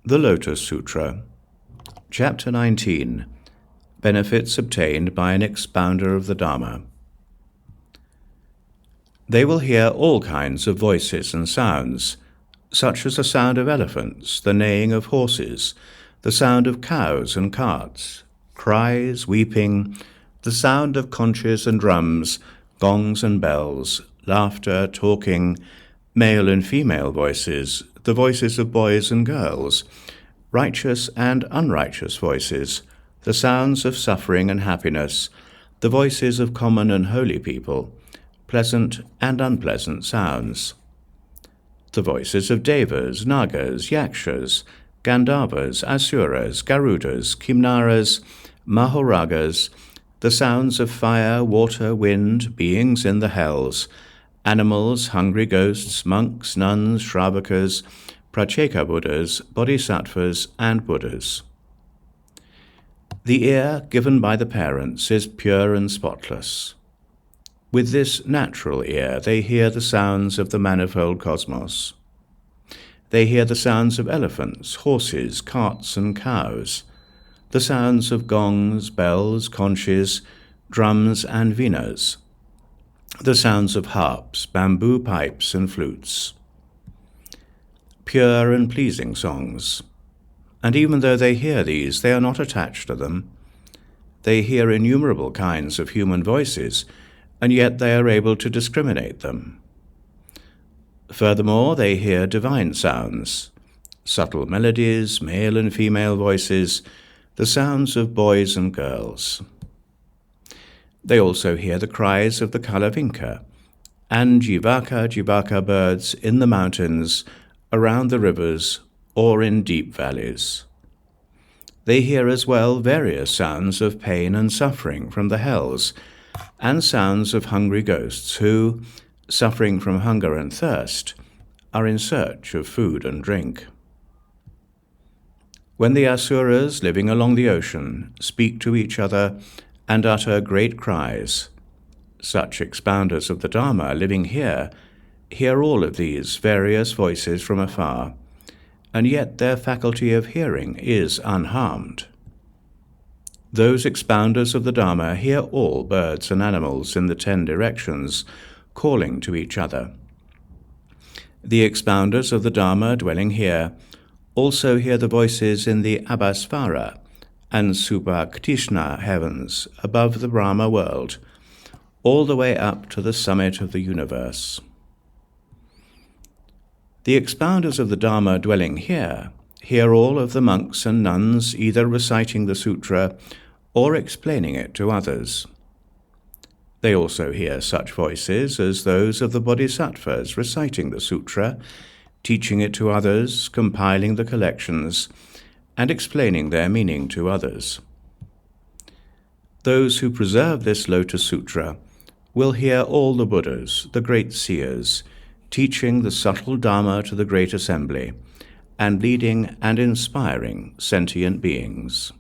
The Lotus Sutra, Chapter 19, Benefits Obtained by an Expounder of the Dharma. They will hear all kinds of voices and sounds, such as the sound of elephants, the neighing of horses, the sound of cows and carts, cries, weeping, the sound of conches and drums, gongs and bells, laughter, talking, male and female voices, the voices of boys and girls, righteous and unrighteous voices, the sounds of suffering and happiness, the voices of common and holy people, pleasant and unpleasant sounds, the voices of devas, nagas, yakshas, gandharvas, asuras, garudas, kimnaras, mahoragas, the sounds of fire, water, wind, beings in the hells, animals, hungry ghosts, monks, nuns, Shravakas, Pracheka Buddhas, Bodhisattvas, and Buddhas. The ear given by the parents is pure and spotless. With this natural ear they hear the sounds of the manifold cosmos. They hear the sounds of elephants, horses, carts, and cows, the sounds of gongs, bells, conches, drums, and venas, the sounds of harps, bamboo pipes, and flutes. Pure and pleasing songs. And even though they hear these, they are not attached to them. They hear innumerable kinds of human voices, and yet they are able to discriminate them. Furthermore, they hear divine sounds, subtle melodies, male and female voices, the sounds of boys and girls. They also hear the cries of the Kalavinka and jivaka birds in the mountains, around the rivers, or in deep valleys. They hear as well various sounds of pain and suffering from the hells, and sounds of hungry ghosts who, suffering from hunger and thirst, are in search of food and drink. When the asuras living along the ocean speak to each other and utter great cries, such expounders of the Dharma living here hear all of these various voices from afar, and yet their faculty of hearing is unharmed. Those expounders of the Dharma hear all birds and animals in the 10 directions calling to each other. The expounders of the Dharma dwelling here also hear the voices in the Abhasvara and Subhaktishna heavens above the Brahma world, all the way up to the summit of the universe. The expounders of the Dharma dwelling here hear all of the monks and nuns either reciting the sutra or explaining it to others. They also hear such voices as those of the Bodhisattvas reciting the sutra, teaching it to others, compiling the collections, and explaining their meaning to others. Those who preserve this Lotus Sutra will hear all the Buddhas, the great seers, teaching the subtle Dharma to the great assembly, and leading and inspiring sentient beings.